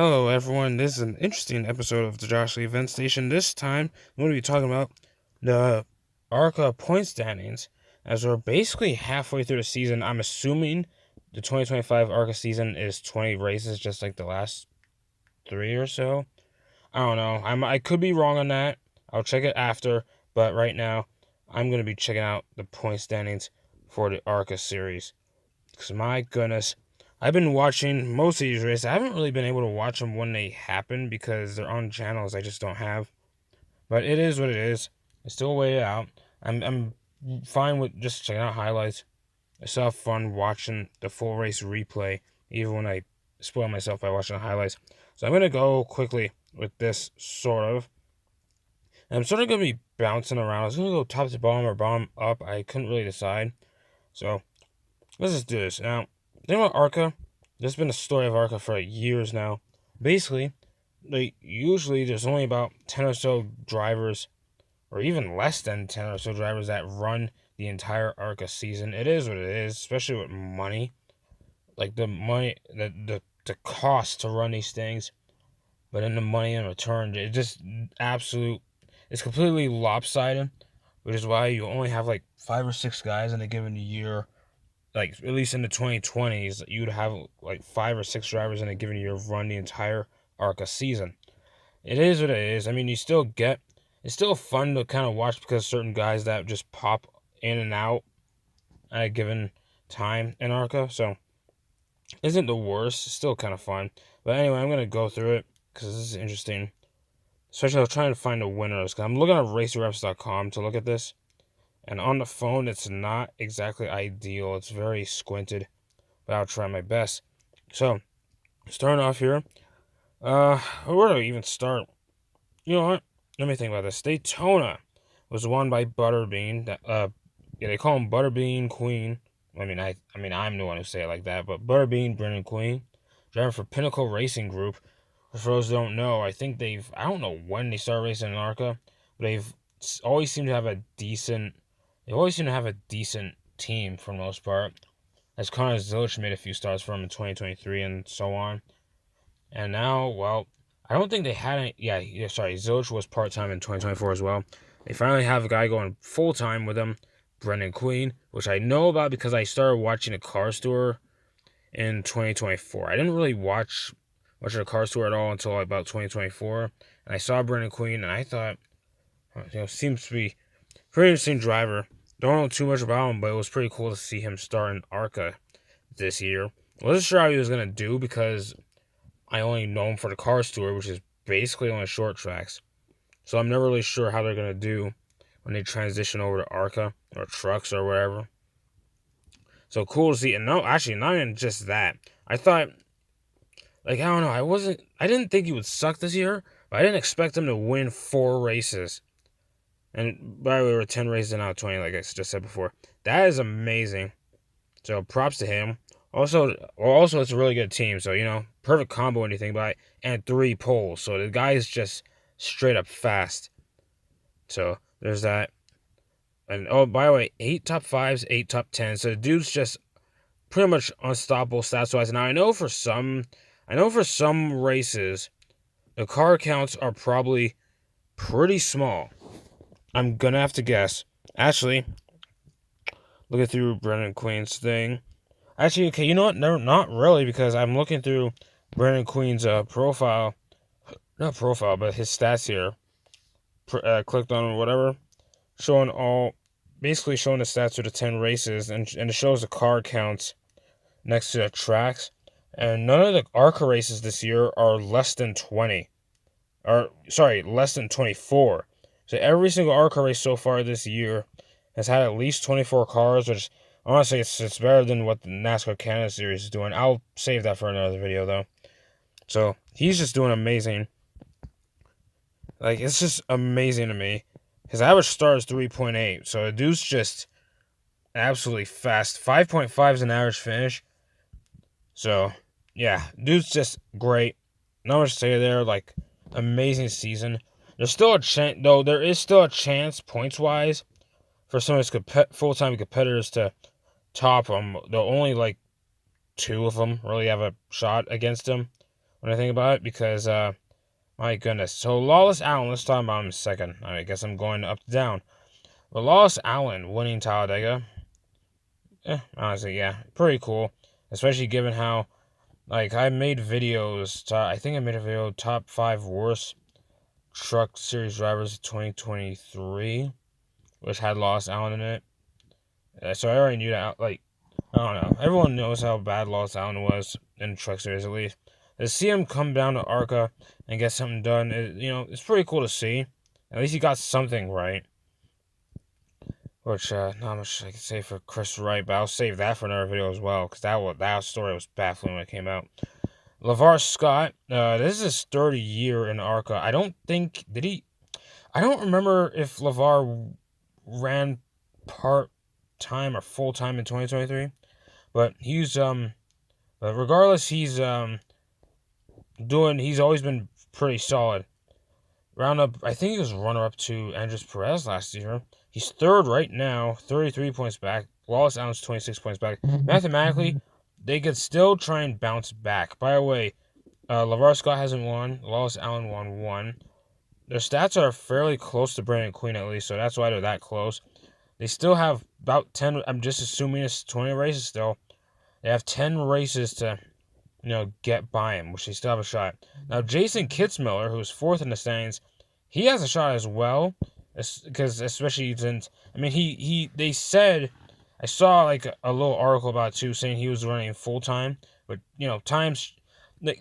Hello, everyone. This is an interesting episode of the Josh Lee Event Station. This time, I'm going to be talking about the ARCA Points Standings, as we're basically halfway through the season. I'm assuming the 2025 ARCA season is 20 races, just like the last 3 or so. I don't know. I could be wrong on that. I'll check it after, but right now, I'm going to be checking out the point standings for the ARCA series. Because my goodness, I've been watching most of these races. I haven't really been able to watch them when they happen because they're on channels I just don't have. But it is what it is. I still wait it out. I'm fine with just checking out highlights. I still have fun watching the full race replay, even when I spoil myself by watching the highlights. So I'm gonna go quickly with this sort of. And I'm sort of gonna be bouncing around. I was gonna go top to bottom or bottom up. I couldn't really decide. So let's just do this. Now, the thing about ARCA, there's been a story of ARCA for years now. Basically, usually there's only about 10 or so drivers, or even less than 10 or so drivers that run the entire ARCA season. It is what it is, especially with money. Like the money, the cost to run these things, but then the money in return, it just it's completely lopsided, which is why you only have like 5 or 6 guys in a given year. Like, at least in the 2020s, you'd have like 5 or 6 drivers in a given year run the entire ARCA season. It is what it is. I mean, it's still fun to kind of watch because certain guys that just pop in and out at a given time in ARCA. So, isn't the worst. It's still kind of fun. But anyway, I'm going to go through it because this is interesting. Especially, I was trying to find the winners because I'm looking at racerreps.com to look at this. And on the phone, it's not exactly ideal. It's very squinted, but I'll try my best. So, starting off here, where do I even start? You know what? Let me think about this. Daytona was won by Butterbean. They call him Butterbean Queen. I'm the one who say it like that, but Butterbean Brennan Queen, driving for Pinnacle Racing Group. For those who don't know, I don't know when they started racing in ARCA, but they've always seemed to have a decent. They always seem to have a decent team for the most part. As Connor Zilic made a few starts for him in 2023 and so on. And now, well, I don't think they had any. Yeah, sorry. Zilic was part time in 2024 as well. They finally have a guy going full time with them, Brendan Queen, which I know about because I started watching a car store in 2024. I didn't really watch much of the car store at all until about 2024. And I saw Brendan Queen, and I thought, seems to be a pretty interesting driver. Don't know too much about him, but it was pretty cool to see him start in ARCA this year. Wasn't sure how he was going to do because I only know him for the car tour, which is basically on the short tracks. So I'm never really sure how they're going to do when they transition over to ARCA or trucks or whatever. So cool to see. And no, actually, not even just that. I thought, I don't know, I didn't think he would suck this year, but I didn't expect him to win 4 races. And by the way, we're 10 races and now 20, like I just said before. That is amazing. So props to him. Also, it's a really good team. So, perfect combo and anything, and 3 poles. So the guy is just straight up fast. So there's that. And by the way, 8 top 5s, 8 top 10s. So the dude's just pretty much unstoppable stats wise. Now I know for some races, the car counts are probably pretty small. I'm gonna have to guess. Actually, looking through Brendan Queen's thing. Actually, okay, you know what? No, not really, because I'm looking through Brendan Queen's profile. Not profile, but his stats here. Clicked on whatever. Basically showing the stats of the 10 races, and it shows the car counts next to the tracks. And none of the ARCA races this year are less than 20. Less than 24. So every single ARCA race so far this year has had at least 24 cars, which honestly it's better than what the NASCAR Canada Series is doing. I'll save that for another video though. So he's just doing amazing. Like, it's just amazing to me. His average star is 3.8, so the dude's just absolutely fast. 5.5 is an average finish. So yeah, dude's just great. Not much to say there. Like, amazing season. There's still a chance, though. There is still a chance, points wise, for some of his full-time competitors to top him. Though only like 2 of them really have a shot against him. when I think about it, because my goodness. So Lawless Allen, let's talk about him in a second. I guess I'm going up to down. But Lawless Allen winning Talladega, honestly, yeah, pretty cool. Especially given how, like, I made videos. I think I made a video top 5 worst truck series drivers of 2023, which had Lawless Allen in it. So I already knew that. Like, I don't know. Everyone knows how bad Lawless Allen was in the truck series, at least. To see him come down to ARCA and get something done, it's pretty cool to see. At least he got something right. Which, not much I can say for Chris Wright, but I'll save that for another video as well, because that story was baffling when it came out. LeVar Scott, this is his third year in ARCA. I don't remember if LeVar ran part-time or full-time in 2023, but but regardless, he's always been pretty solid. Roundup, I think he was runner-up to Andres Perez last year. He's third right now, 33 points back. Lawless Allen's 26 points back. Mathematically, they could still try and bounce back. By the way, LeVar Scott hasn't won. Lawless Allen won 1. Their stats are fairly close to Brandon Quinn, at least, so that's why they're that close. They still have about 10, I'm just assuming it's 20 races still. They have 10 races to, get by him, which they still have a shot. Now, Jason Kitzmiller, who's 4th in the standings, he has a shot as well, because especially since, they said, I saw like a little article about it too, saying he was running full-time, but,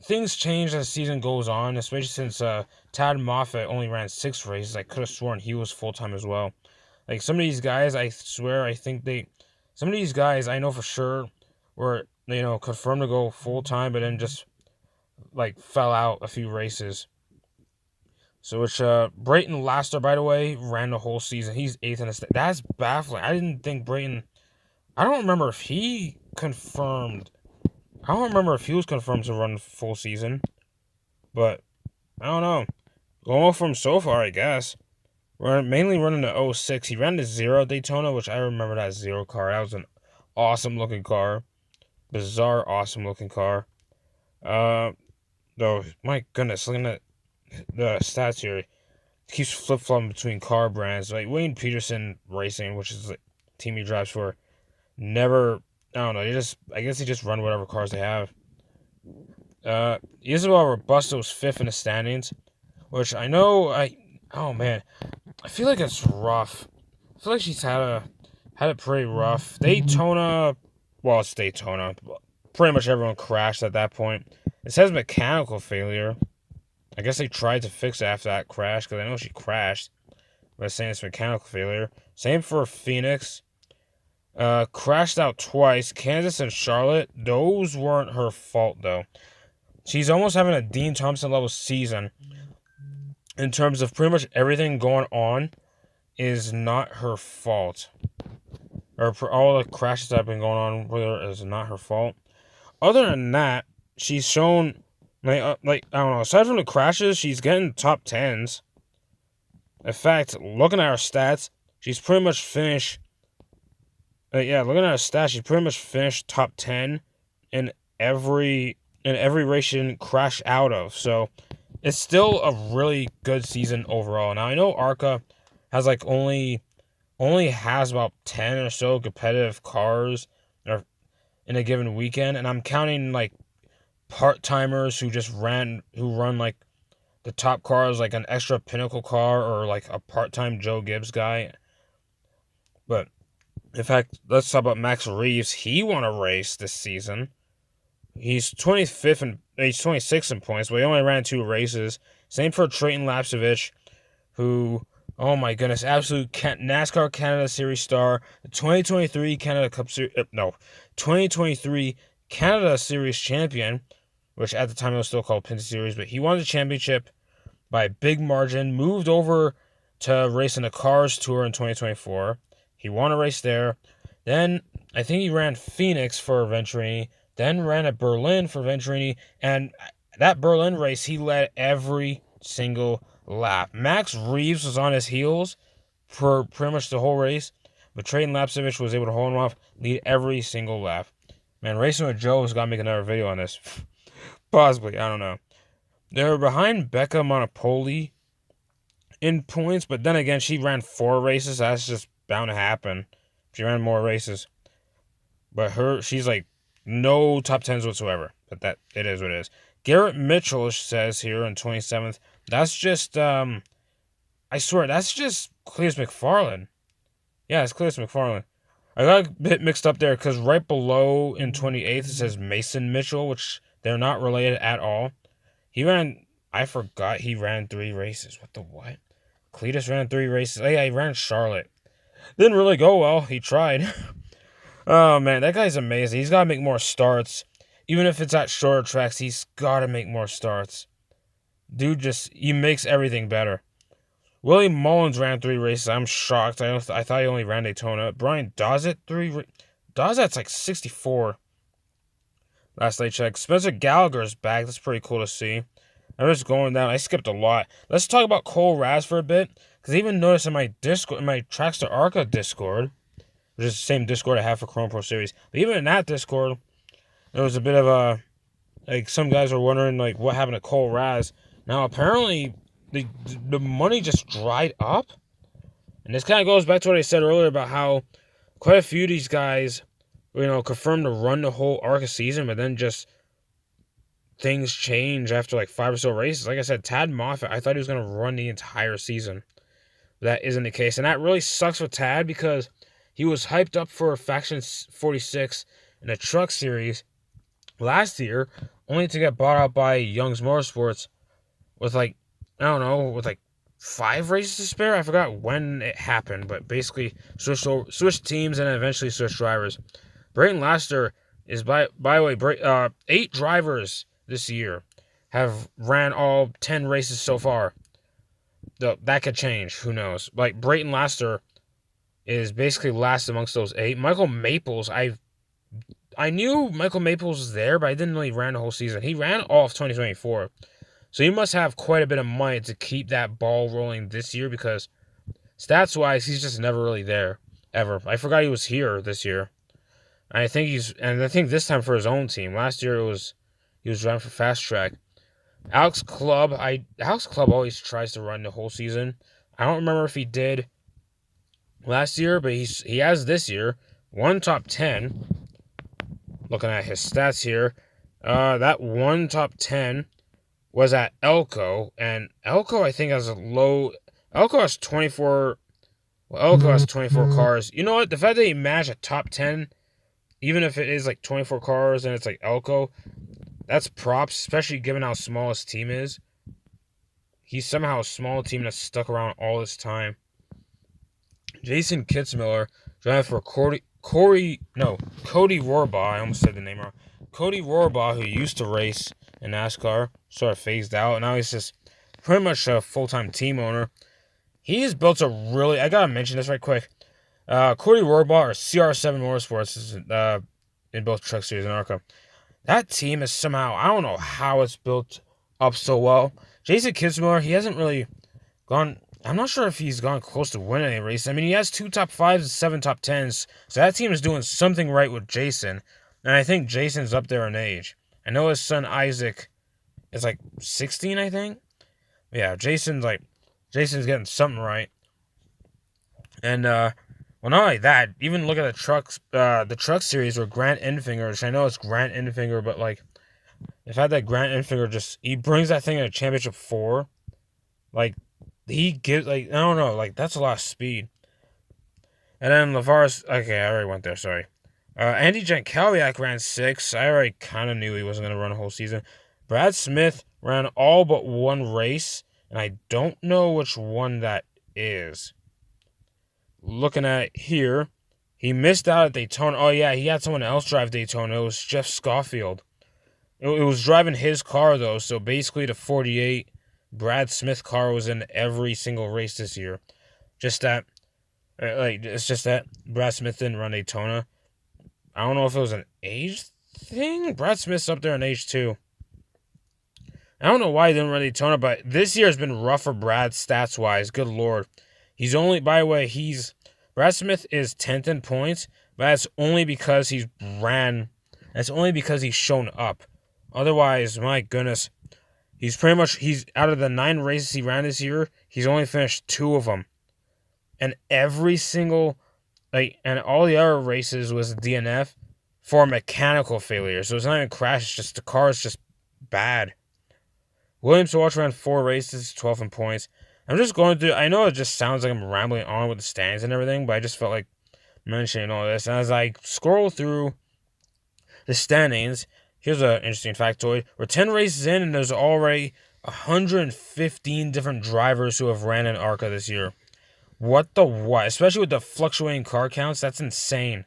things change as the season goes on, especially since Tad Moffitt only ran 6 races. I could have sworn he was full-time as well. Like, some of these guys, I swear, some of these guys, I know for sure, were, confirmed to go full-time, but then just, like, fell out a few races. So, which, Brayton Laster, by the way, ran the whole season. He's 8th in the state. That's baffling. I didn't think Brayton, I don't remember if he was confirmed to run full season, but I don't know. Going from so far, I guess. We're mainly running the 06. He ran the 0 Daytona, which I remember that 0 car. That was an awesome looking car. Bizarre, awesome looking car. Though, my goodness, looking at the stats here, it keeps flip flopping between car brands. Like Wayne Peterson Racing, which is the team he drives for, never. I don't know. I guess he just run whatever cars they have. Isabel Robusto's 5th in the standings, which I know. Oh man, I feel like it's rough. I feel like she's had it pretty rough. Daytona, well, it's Daytona. Pretty much everyone crashed at that point. It says mechanical failure. I guess they tried to fix it after that crash, because I know she crashed. But it's saying it's mechanical failure. Same for Phoenix. Crashed out twice. Kansas and Charlotte, those weren't her fault, though. She's almost having a Dean Thompson level season. In terms of pretty much everything going on is not her fault. Or all the crashes that have been going on with her is not her fault. Other than that, she's shown, I don't know, aside from the crashes, she's getting top 10s. In fact, looking at her stats, she's pretty much finished, looking at her stats, she pretty much finished top 10 in every race she didn't crash out of. So, it's still a really good season overall. Now, I know ARCA has only has about 10 or so competitive cars in a given weekend, and I'm counting like part-timers who run like the top cars, like an extra Pinnacle car or like a part-time Joe Gibbs guy. But in fact, let's talk about Max Reeves. He won a race this season. He's 25th and he's 26th in points, but he only ran 2 races. Same for Trayton Lapsevich, who, oh my goodness, absolute NASCAR Canada Series star, the 2023 2023 Canada Series champion, which at the time it was still called Pinty Series, but he won the championship by a big margin, moved over to race in the Cars Tour in 2024. He won a race there. Then I think he ran Phoenix for Venturini, then ran at Berlin for Venturini, and that Berlin race, he led every single lap. Max Reeves was on his heels for pretty much the whole race, but Trayton Lapsevich was able to hold him off, lead every single lap. Man, Racing with Joe has got to make another video on this. Possibly, I don't know. They're behind Becca Monopoli in points, but then again, she ran 4 races. That's just bound to happen. She ran more races. But she's like no top 10s whatsoever. But that it is what it is. Garrett Mitchell says here in 27th. That's just I swear that's just Cleus McFarland. Yeah, it's Cleus McFarland. I got a bit mixed up there because right below in 28th it says Mason Mitchell, which they're not related at all. I forgot he ran 3 races. What the what? Cletus ran 3 races. Oh yeah, he ran Charlotte. Didn't really go well. He tried. Oh man, that guy's amazing. He's got to make more starts. Even if it's at shorter tracks, he's got to make more starts. Dude he makes everything better. Willie Mullins ran 3 races. I'm shocked. I thought he only ran Daytona. Brian Dozet, Dozet's like 64. Last I checked. Spencer Gallagher's back. That's pretty cool to see. I'm just going down. I skipped a lot. Let's talk about Cole Raz for a bit. Because I even noticed in my Discord, in my Tracks to ARCA Discord, which is the same Discord I have for Chrome Pro Series. But even in that Discord, there was a bit of a, like, some guys were wondering, like, what happened to Cole Raz. Now, apparently, the money just dried up. And this kind of goes back to what I said earlier about how quite a few of these guys, confirmed to run the whole ARCA season, but then just things change after like 5 or so races. Like I said, Tad Moffitt, I thought he was going to run the entire season. That isn't the case. And that really sucks for Tad because he was hyped up for Faction 46 in the Truck Series last year, only to get bought out by Young's Motorsports with with 5 races to spare. I forgot when it happened, but basically switched teams and eventually switched drivers. Brayton Laster is, by the way, 8 drivers this year have ran all 10 races so far. That could change. Who knows? Like, Brayton Laster is basically last amongst those 8. Michael Maples, I knew Michael Maples was there, but I didn't know he ran the whole season. He ran all of 2024. So he must have quite a bit of money to keep that ball rolling this year because stats-wise, he's just never really there, ever. I forgot he was here this year. I think this time for his own team. Last year he was driving for Fast Track. Alex Clubb always tries to run the whole season. I don't remember if he did last year, but he has this year. 1 top 10. Looking at his stats here, that 1 top 10 was at Elko, and Elko I think has Elko has 24. Well, Elko has 24 cars. You know what? The fact that he managed a top 10, even if it is like 24 cars and it's like Elko, that's props, especially given how small his team is. He's somehow a small team that's stuck around all this time. Jason Kitzmiller driving for Cody Rohrbaugh. I almost said the name wrong. Cody Rohrbaugh, who used to race in NASCAR, sort of phased out. Now he's just pretty much a full-time team owner. He's built I gotta mention this right quick. Cody Rohrbaugh, or CR7 Motorsports, is in both Truck Series and ARCA. That team is somehow, I don't know how it's built up so well. Jason Kitzmiller, he hasn't really gone, I'm not sure if he's gone close to winning a race. I mean, he has 2 top 5s and 7 top 10s, so that team is doing something right with Jason, and I think Jason's up there in age. I know his son Isaac is like 16, I think. Yeah, Jason's getting something right. And, well, not only that, even look at the truck series where Grant Enfinger, which I know it's Grant Enfinger, but like, the fact that Grant Enfinger he brings that thing in a championship 4, like, he gives, like, I don't know, like, that's a lot of speed. And then LeVar's, okay, I already went there, sorry. Andy Jankowiak ran 6. I already kind of knew he wasn't going to run a whole season. Brad Smith ran all but 1 race, and I don't know which one that is. Looking at it here, he missed out at Daytona. Oh, yeah, he had someone else drive Daytona. It was Jeff Schofield. It was driving his car, though, so basically the 48 Brad Smith car was in every single race this year. It's just that Brad Smith didn't run Daytona. I don't know if it was an age thing. Brad Smith's up there in age too. I don't know why he didn't run Daytona, but this year has been rough for Brad stats-wise. Good Lord. He's only, by the way, Brad Smith is 10th in points, but that's only because he's shown up. Otherwise, my goodness, he's out of the 9 races he ran this year, he's only finished 2 of them. And every single, and all the other races was DNF for mechanical failure. So it's not even crash, it's just the car is just bad. Williams Walsh ran 4 races, 12 in points. I'm just going through, I know it just sounds like I'm rambling on with the standings and everything, but I just felt like mentioning all this. And as I scroll through the standings, here's an interesting factoid. We're 10 races in, and there's already 115 different drivers who have ran in ARCA this year. What the what? Especially with the fluctuating car counts, that's insane.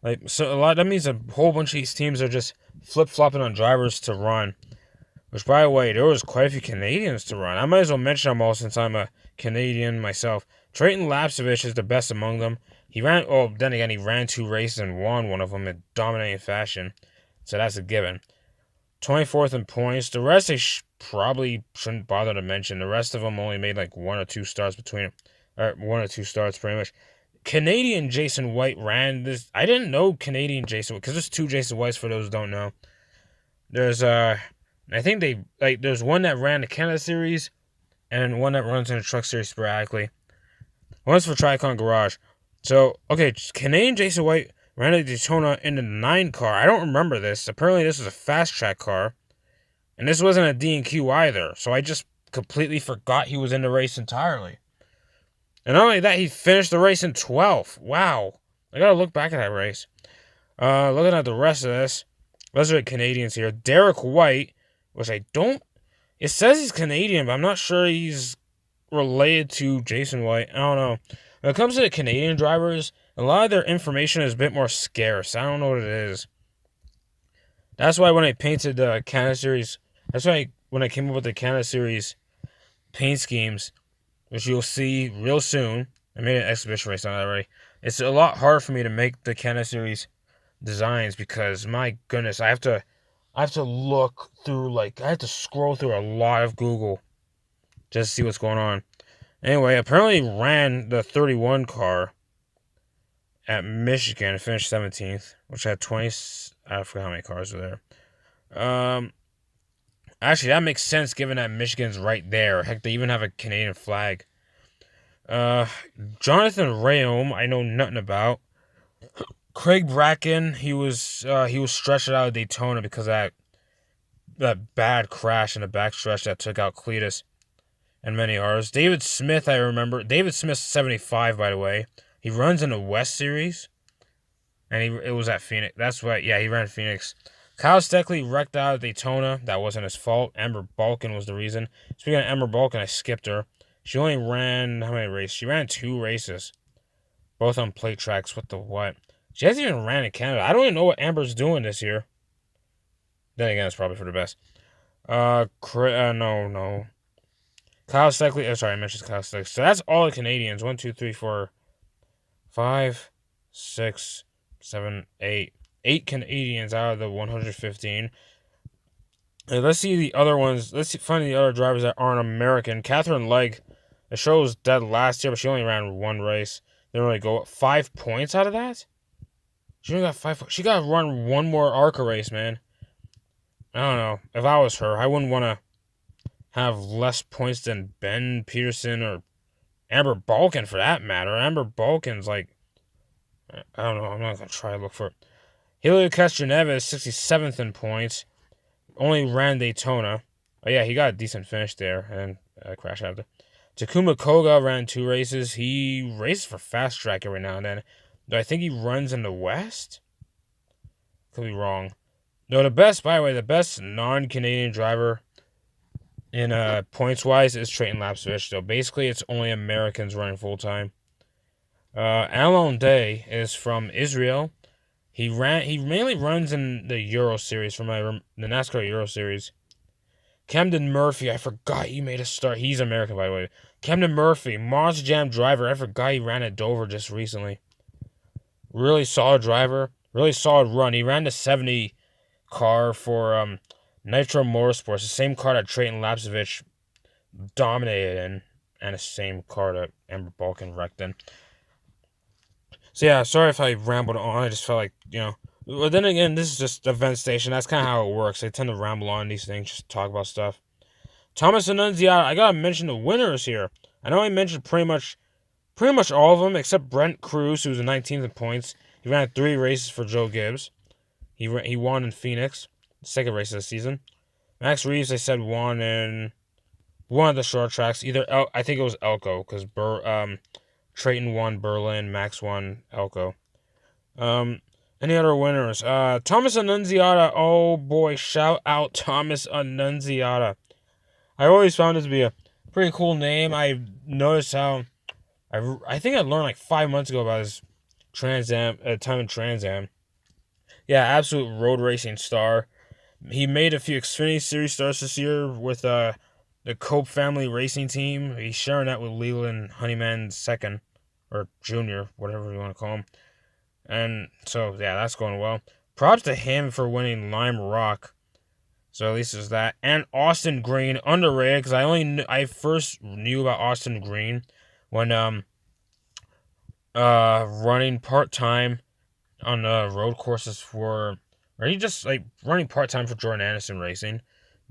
That means a whole bunch of these teams are just flip-flopping on drivers to run. Which, by the way, there was quite a few Canadians to run. I might as well mention them all since I'm a Canadian myself. Trayton Lapsevich is the best among them. He ran 2 races and won one of them in dominating fashion. So that's a given. 24th in points. The rest probably shouldn't bother to mention. The rest of them only made like 1 or 2 starts between them. Or 1 or 2 starts pretty much. Canadian Jason White ran this. I didn't know Canadian Jason White because there's 2 Jason Whites for those who don't know. There's I think there's one that ran the Canada Series and one that runs in the Truck Series sporadically. One's for Tricon Garage. So, okay, Canadian Jason White ran a Daytona in the 9 car. I don't remember this. Apparently this was a fast track car. And this wasn't a D&Q either. So I just completely forgot he was in the race entirely. And not only that, he finished the race in 12th. Wow. I gotta look back at that race. Looking at the rest of this. Those are the Canadians here. Derek White, which I don't... It says he's Canadian, but I'm not sure he's related to Jason White. I don't know. When it comes to the Canadian drivers, a lot of their information is a bit more scarce. I don't know what it is. That's why when I painted the Canada Series... That's why when I came up with the Canada Series paint schemes, which you'll see real soon. I made an exhibition race on that already. It's a lot harder for me to make the Canada Series designs because, my goodness, I have to look through, I have to scroll through a lot of Google just to see what's going on. Anyway, apparently ran the 31 car at Michigan and finished 17th, which had 20, I forgot how many cars were there. Actually, that makes sense given that Michigan's right there. Heck, they even have a Canadian flag. Jonathan Rayom, I know nothing about. Craig Bracken, he was stretched out of Daytona because of that bad crash in the backstretch that took out Cletus and many others. David Smith, I remember. David Smith's 75, by the way. He runs in the West Series, and it was at Phoenix. That's right. Yeah, he ran Phoenix. Kyle Steckley wrecked out of Daytona. That wasn't his fault. Amber Balkan was the reason. Speaking of Amber Balkan, I skipped her. She only ran, how many races? She ran 2 races. Both on plate tracks. What the what? She hasn't even ran in Canada. I don't even know what Amber's doing this year. Then again, it's probably for the best. No. Kyle Steckley. Sorry, I mentioned Kyle Steckley. So that's all the Canadians. 1, 2, 3, 4, 5, 6, 7, 8. 8 Canadians out of the 115. Let's see the other ones. Find the other drivers that aren't American. Catherine Legg. The show was dead last year, but she only ran 1 race. Didn't really go 5 points out of that. She only got 5. She got to run 1 more ARCA race, man. I don't know. If I was her, I wouldn't want to have less points than Ben Peterson or Amber Balkan, for that matter. Amber Balkan's I don't know. I'm not going to try to look for it. Helio Castroneves is 67th in points. Only ran Daytona. Oh, yeah, he got a decent finish there and crash after. Takuma Koga ran 2 races. He races for fast track every now and then. Do I think he runs in the West? Could be wrong. No, the best non-Canadian driver in points-wise is Trayton Lapsevich. So basically, it's only Americans running full-time. Alon Day is from Israel. He mainly runs in the Euro Series the NASCAR Euro Series. Camden Murphy, I forgot he made a start. He's American, by the way. Camden Murphy, Monster Jam driver. I forgot he ran at Dover just recently. Really solid driver. Really solid run. He ran the 70 car for Nitro Motorsports, the same car that Trayton Lapsevich dominated in, and the same car that Amber Balkan wrecked in. So yeah, sorry if I rambled on. I just felt like, But then again, this is just a vent station. That's kind of how it works. They tend to ramble on these things, just talk about stuff. Thomas Annunziata, I gotta mention the winners here. I know I mentioned pretty much all of them except Brent Cruz, who's in 19th in points. He ran 3 races for Joe Gibbs. He won in Phoenix, second race of the season. Max Reeves, they said, won in one of the short tracks. I think it was Elko, because Trayton won Berlin, Max won Elko. Any other winners? Thomas Annunziata. Oh boy, shout out Thomas Annunziata. I always found it to be a pretty cool name. I noticed how I think I learned like 5 months ago about his time in Trans Am. Yeah, absolute road racing star. He made a few Xfinity Series starts this year with the Cope family racing team. He's sharing that with Leland Honeyman second or junior, whatever you want to call him. And so yeah, that's going well. Props to him for winning Lime Rock. So at least there's that. And Austin Green, underrated, because I first knew about Austin Green when running part time on road courses or he just like running part time for Jordan Anderson Racing.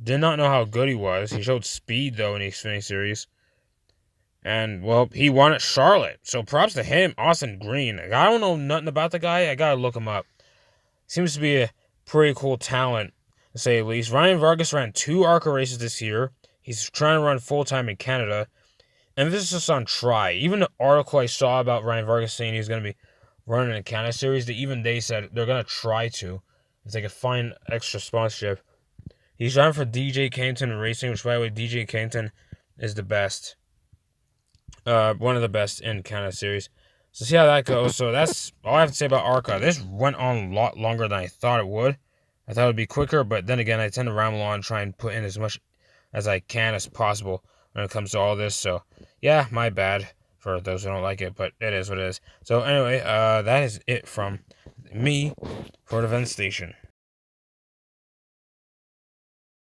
Did not know how good he was. He showed speed though in the Xfinity Series. And well, he won at Charlotte. So props to him, Austin Green. I don't know nothing about the guy. I gotta look him up. Seems to be a pretty cool talent, to say the least. Ryan Vargas ran 2 ARCA races this year. He's trying to run full time in Canada. And this is just on try. Even the article I saw about Ryan Vargas saying he's going to be running a Canada Series, they said they're going to try to, if they could find extra sponsorship. He's running for DJ Kennington Racing, which, by the way, DJ Kennington is the best. One of the best in Canada Series. So see how that goes. So that's all I have to say about ARCA. This went on a lot longer than I thought it would. I thought it would be quicker, but then again, I tend to ramble on and try and put in as much as I can as possible when it comes to all this. So yeah, my bad for those who don't like it, but it is what it is. So anyway, that is it from me for the vent station.